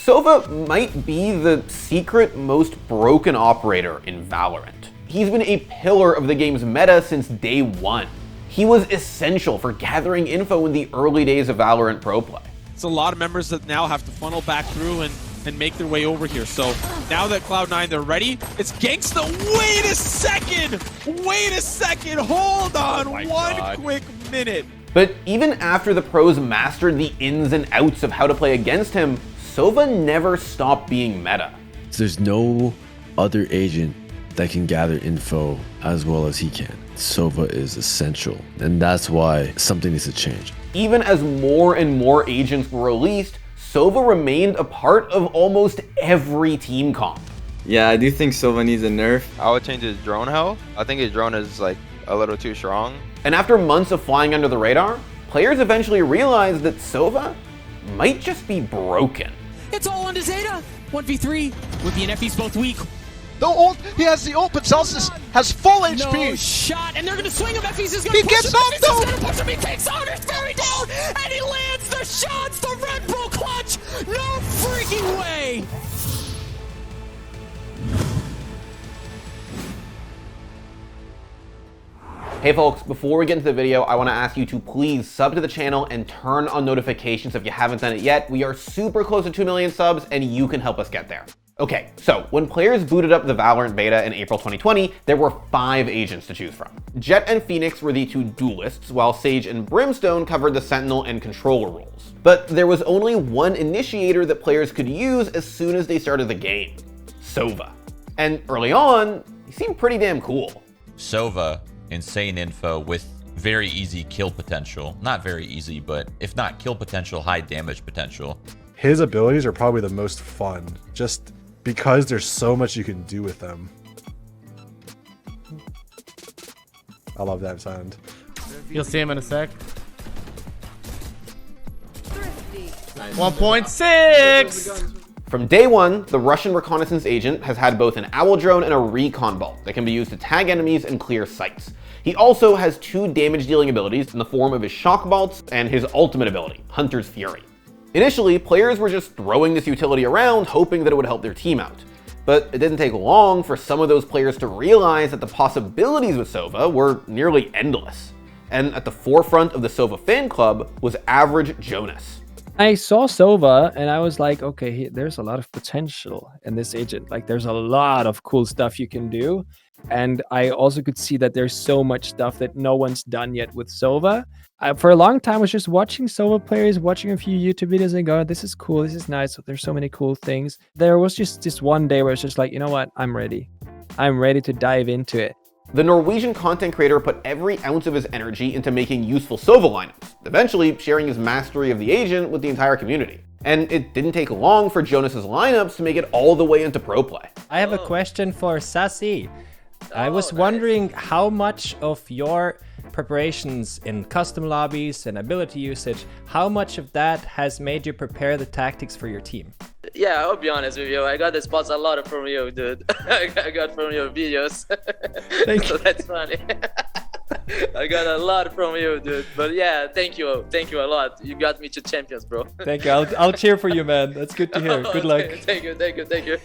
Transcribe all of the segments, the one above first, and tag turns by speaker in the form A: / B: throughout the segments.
A: Sova might be the secret most broken operator in Valorant. He's been a pillar of the game's meta since day one. He was essential for gathering info in the early days of Valorant pro play.
B: It's a lot of members that now have to funnel back through and make their way over here. So now that Cloud9, they're ready, it's Gangsta. Wait a second! Wait a second! Hold on quick minute.
A: But even after the pros mastered the ins and outs of how to play against him, Sova never stopped being meta.
C: There's no other agent that can gather info as well as he can. Sova is essential, and that's why something needs to change.
A: Even as more and more agents were released, Sova remained a part of almost every team comp.
D: Yeah, I do think Sova needs a nerf.
E: I would change his drone health. I think his drone is like a little too strong.
A: And after months of flying under the radar, players eventually realized that Sova might just be broken.
F: It's all on to Zeta. 1v3 with the NFEs both weak.
G: No ult, he has the ult, but Celsius has full HP.
F: No shot, and they're gonna swing him. FEs is gonna
G: he
F: push
G: gets
F: him.
G: knocked
F: He's
G: out.
F: gonna push him. He takes Honors Ferry down, and he lands the shots. The Red Bull clutch. No freaking way.
A: Hey folks, before we get into the video, I want to ask you to please sub to the channel and turn on notifications if you haven't done it yet. We are super close to 2 million subs and you can help us get there. Okay, so when players booted up the Valorant beta in April 2020, there were 5 agents to choose from. Jett and Phoenix were the 2 duelists, while Sage and Brimstone covered the Sentinel and Controller roles. But there was only one initiator that players could use as soon as they started the game: Sova. And early on, he seemed pretty damn cool.
H: Sova, insane info with very easy kill potential. Not very easy, but if not kill potential, high damage potential.
I: His abilities are probably the most fun, just because there's so much you can do with them. I love that sound.
J: You'll see him in a sec. 1.6!
A: From day one, the Russian reconnaissance agent has had both an owl drone and a recon bolt that can be used to tag enemies and clear sights. He also has 2 damage dealing abilities in the form of his shock bolts and his ultimate ability, Hunter's Fury. Initially, players were just throwing this utility around, hoping that it would help their team out. But it didn't take long for some of those players to realize that the possibilities with Sova were nearly endless. And at the forefront of the Sova fan club was Average Jonas.
K: I saw Sova and I was like, okay, there's a lot of potential in this agent. Like, there's a lot of cool stuff you can do. And I also could see that there's so much stuff that no one's done yet with Sova. For a long time, I was just watching Sova players, watching a few YouTube videos and going, this is cool, this is nice. There's so many cool things. There was just this one day where it's just like, you know what? I'm ready. I'm ready to dive into it.
A: The Norwegian content creator put every ounce of his energy into making useful Sova lineups, eventually sharing his mastery of the agent with the entire community. And it didn't take long for Jonas's lineups to make it all the way into pro play.
L: I have a question for Sassy. I was wondering how much of your preparations in custom lobbies and ability usage, how much of that has made you prepare the tactics for your team?
M: Yeah, I'll be honest with you. I got the spots a lot from you, dude. I got from your videos.
L: Thank
M: so
L: you.
M: that's funny. I got a lot from you, dude. But yeah, thank you a lot. You got me to champions, bro.
L: Thank you. I'll cheer for you, man. That's good to hear. Good luck.
M: Thank you.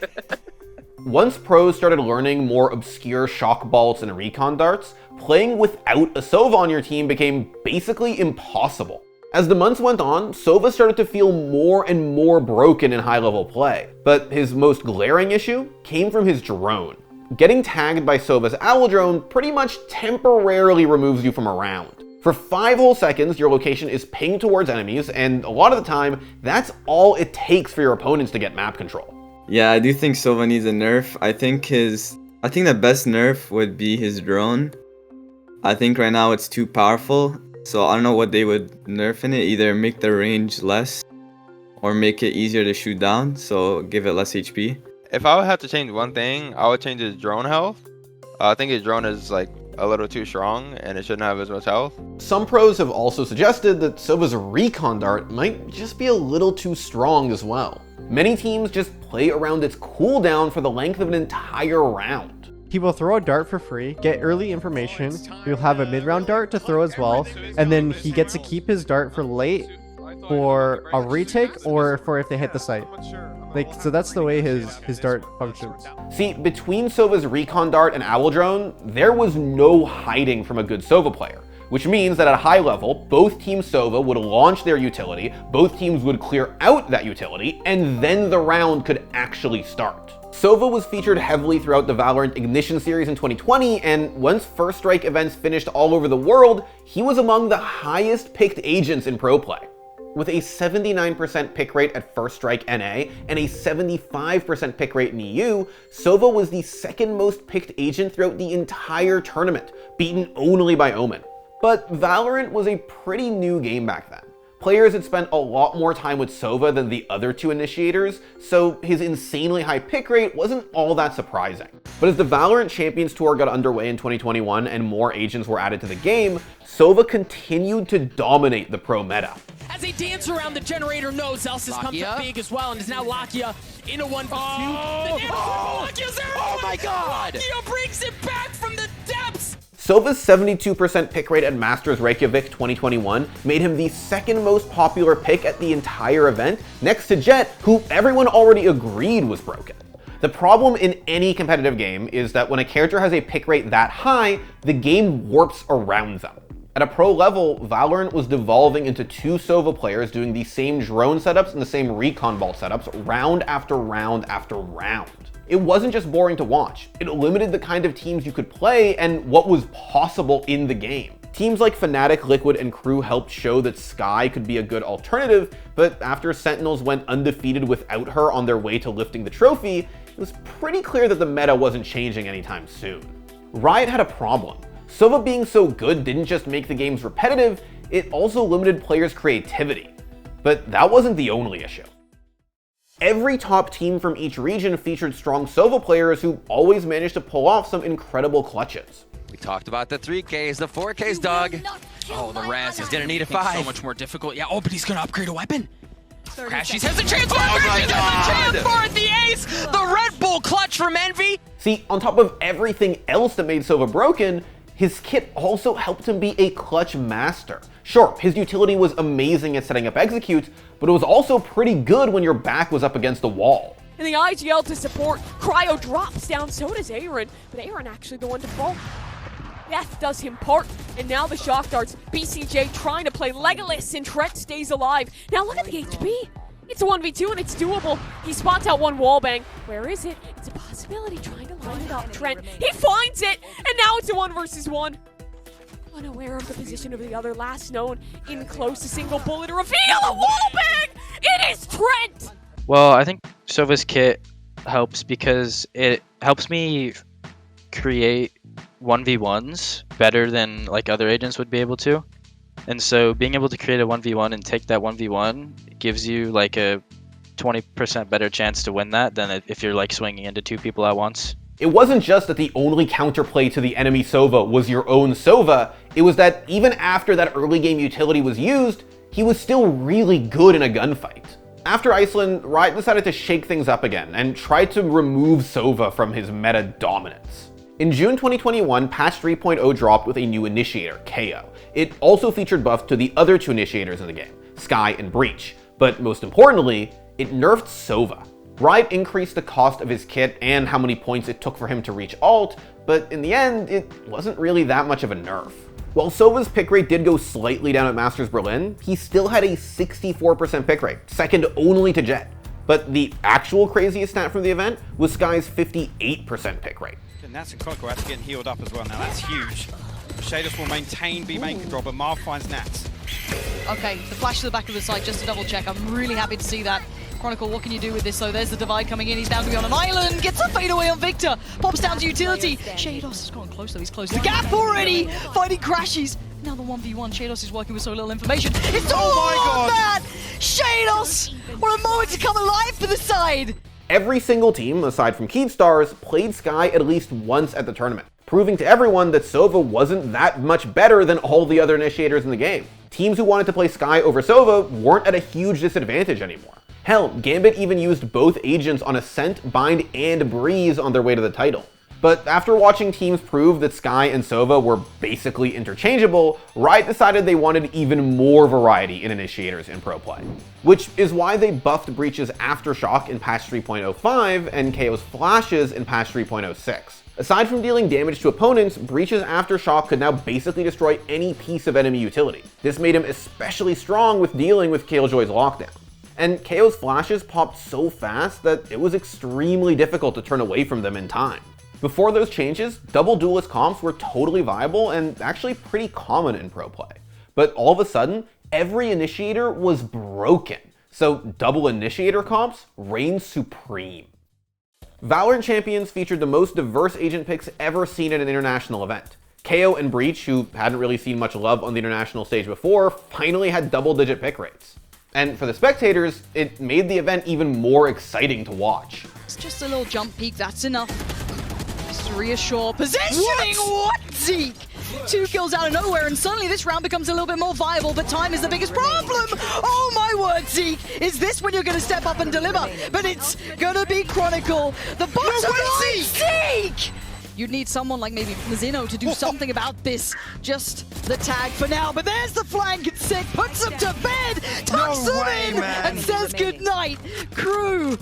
A: Once pros started learning more obscure shock bolts and recon darts, playing without a Sova on your team became basically impossible. As the months went on, Sova started to feel more and more broken in high-level play, but his most glaring issue came from his drone. Getting tagged by Sova's owl drone pretty much temporarily removes you from a round. For 5 whole seconds, your location is pinged towards enemies, and a lot of the time, that's all it takes for your opponents to get map control.
D: Yeah, I do think Sova needs a nerf. I think the best nerf would be his drone. I think right now it's too powerful. So I don't know what they would nerf in it. Either make the range less or make it easier to shoot down. So give it less HP.
E: If I would have to change one thing, I would change his drone health. I think his drone is like a little too strong and it shouldn't have as much health.
A: Some pros have also suggested that Sova's recon dart might just be a little too strong as well. Many teams just play around its cooldown for the length of an entire round.
N: He will throw a dart for free, get early information, he'll have a mid-round dart to throw as well, and then he gets to keep his dart for late for a retake or for if they hit the site. Like, so that's the way his dart functions.
A: See, between Sova's recon dart and owl drone, there was no hiding from a good Sova player. Which means that at a high level, both Team Sova would launch their utility, both teams would clear out that utility, and then the round could actually start. Sova was featured heavily throughout the Valorant Ignition series in 2020, and once First Strike events finished all over the world, he was among the highest picked agents in pro play. With a 79% pick rate at First Strike NA and a 75% pick rate in EU, Sova was the second most picked agent throughout the entire tournament, beaten only by Omen. But Valorant was a pretty new game back then. Players had spent a lot more time with Sova than the other two initiators, so his insanely high pick rate wasn't all that surprising. But as the Valorant Champions Tour got underway in 2021 and more agents were added to the game, Sova continued to dominate the pro meta.
F: As they dance around the generator nose, Elsa's comes up big as well and is now Lakia in a 1v2. Lakia's there! Oh my god! Lakia brings it back from the depths!
A: Sova's 72% pick rate at Masters Reykjavik 2021 made him the second most popular pick at the entire event, next to Jett, who everyone already agreed was broken. The problem in any competitive game is that when a character has a pick rate that high, the game warps around them. At a pro level, Valorant was devolving into two Sova players doing the same drone setups and the same recon vault setups round after round after round. It wasn't just boring to watch, it limited the kind of teams you could play and what was possible in the game. Teams like Fnatic, Liquid, and Crew helped show that Skye could be a good alternative, but after Sentinels went undefeated without her on their way to lifting the trophy, it was pretty clear that the meta wasn't changing anytime soon. Riot had a problem. Sova being so good didn't just make the games repetitive, it also limited players' creativity. But that wasn't the only issue. Every top team from each region featured strong Sova players who always managed to pull off some incredible clutches.
O: We talked about the 3Ks, the 4Ks, dog. Oh, the Raz, he's gonna need a 5.
F: So much more difficult. Yeah, oh, but he's gonna upgrade a weapon. Crashies has a chance for the ace! The Red Bull clutch from Envy!
A: See, on top of everything else that made Sova broken, his kit also helped him be a clutch master. Sure, his utility was amazing at setting up executes, but it was also pretty good when your back was up against the wall.
P: And the IGL to support, Cryo drops down, so does Aaron, but Aaron actually the one to fall. Death does him part, and now the shock darts. BCJ trying to play Legolas, and Trent stays alive. Now look at the HP. It's a 1v2 and it's doable. He spots out one wallbang. Where is it? It's a possibility, trying to line it up. Trent, he finds it, and now it's a 1v1. Unaware of the position of the other, last known in close, a single bullet, a reveal, a wallbang! It is Trent!
Q: Well, I think Sova's kit helps because it helps me create 1v1s better than like other agents would be able to. And so being able to create a 1v1 and take that 1v1 gives you like a 20% better chance to win that than if you're like swinging into two people at once.
A: It wasn't just that the only counterplay to the enemy Sova was your own Sova, it was that even after that early game utility was used, he was still really good in a gunfight. After Iceland, Riot decided to shake things up again and tried to remove Sova from his meta dominance. In June 2021, patch 3.0 dropped with a new initiator, KO. It also featured buffs to the other two initiators in the game, Skye and Breach, but most importantly, it nerfed Sova. Riot increased the cost of his kit and how many points it took for him to reach ult, but in the end, it wasn't really that much of a nerf. While Sova's pick rate did go slightly down at Masters Berlin, he still had a 64% pick rate, second only to Jett. But the actual craziest stat from the event was Skye's 58% pick rate.
R: And that's a Coco actually getting healed up as well now, that's huge. Shaders will maintain B-main control, but Marv finds Nats.
S: Okay, the flash to the back of the site just to double check. I'm really happy to see that. Chronicle, what can you do with this? So there's the divide coming in. He's down to be on an island. Gets a fade away on Victor. Pops down to utility. Shados has gone close though. He's close to the gap already. Fighting crashes. Now the 1v1. Shados is working with so little information. It's all on that. Shados. What a moment to come alive for the side.
A: Every single team, aside from Keystars, played Skye at least once at the tournament, proving to everyone that Sova wasn't that much better than all the other initiators in the game. Teams who wanted to play Skye over Sova weren't at a huge disadvantage anymore. Hell, Gambit even used both agents on Ascent, Bind, and Breeze on their way to the title. But after watching teams prove that Skye and Sova were basically interchangeable, Riot decided they wanted even more variety in initiators in pro play. Which is why they buffed Breach's Aftershock in patch 3.05 and KO's Flashes in patch 3.06. Aside from dealing damage to opponents, Breach's Aftershock could now basically destroy any piece of enemy utility. This made him especially strong with dealing with Killjoy's lockdown. And KO's Flashes popped so fast that it was extremely difficult to turn away from them in time. Before those changes, double duelist comps were totally viable and actually pretty common in pro play. But all of a sudden, every initiator was broken, so double initiator comps reigned supreme. Valorant Champions featured the most diverse agent picks ever seen at an international event. KO and Breach, who hadn't really seen much love on the international stage before, finally had double-digit pick rates. And for the spectators, it made the event even more exciting to watch.
S: It's just a little jump peek, that's enough. Just to reassure positioning. What? Zeke? 2 kills out of nowhere, and suddenly this round becomes a little bit more viable, but time is the biggest problem. Oh my word, Zeke. Is this when you're going to step up and deliver? But it's going to be Chronicle. The bottom line, Zeke! You'd need someone like maybe Mazzino to do something about this. Just the tag for now, but there's the flank, and Sick puts him to bed, tucks him in, and says goodnight, crew.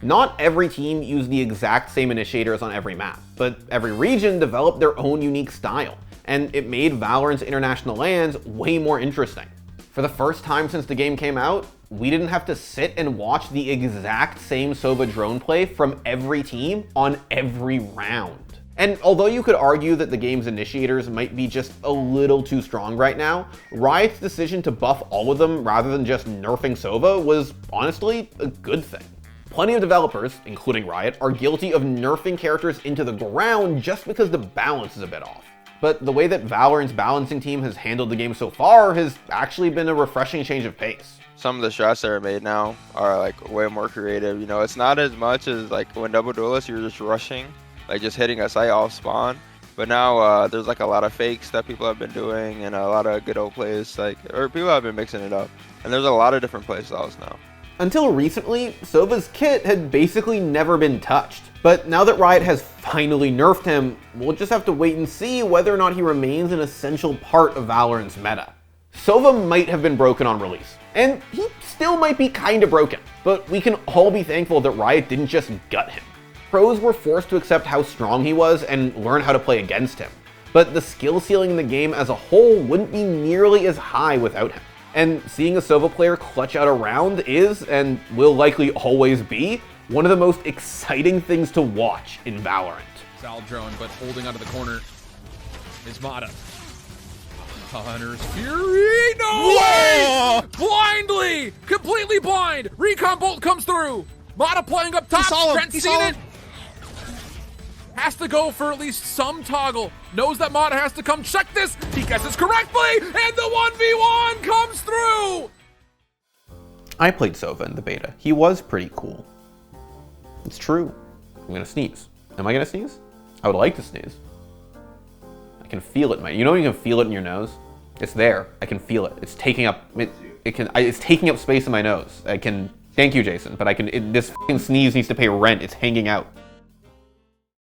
A: Not every team used the exact same initiators on every map, but every region developed their own unique style, and it made Valorant's international lands way more interesting. For the first time since the game came out, we didn't have to sit and watch the exact same Sova drone play from every team on every round. And although you could argue that the game's initiators might be just a little too strong right now, Riot's decision to buff all of them rather than just nerfing Sova was honestly a good thing. Plenty of developers, including Riot, are guilty of nerfing characters into the ground just because the balance is a bit off. But the way that Valorant's balancing team has handled the game so far has actually been a refreshing change of pace.
E: Some of the shots that are made now are like way more creative. You know, it's not as much as like when double duelist you're just rushing, like just hitting a site off spawn. But now there's like a lot of fakes that people have been doing and a lot of good old plays, or people have been mixing it up. And there's a lot of different play styles now.
A: Until recently, Sova's kit had basically never been touched. But now that Riot has finally nerfed him, we'll just have to wait and see whether or not he remains an essential part of Valorant's meta. Sova might have been broken on release, and he still might be kinda broken, but we can all be thankful that Riot didn't just gut him. Pros were forced to accept how strong he was and learn how to play against him, but the skill ceiling in the game as a whole wouldn't be nearly as high without him. And seeing a Sova player clutch out a round is, and will likely always be, one of the most exciting things to watch in Valorant.
T: Sal drone, but holding onto the corner is Mata. Hunter's Fury, no way! Blindly! Completely blind! Recon Bolt comes through! Mata playing up top, Trent seen it! Has to go for at least some toggle. Knows that Mata has to come check this. He guesses correctly, and the 1v1 comes through!
A: I played Sova in the beta. He was pretty cool. It's true. I'm gonna sneeze. Am I gonna sneeze? I would like to sneeze. I can feel it, you know when you can feel it in your nose? It's there. I can feel it. It's taking up, it's taking up space in my nose. Thank you, Jason, but this fucking sneeze needs to pay rent. It's hanging out.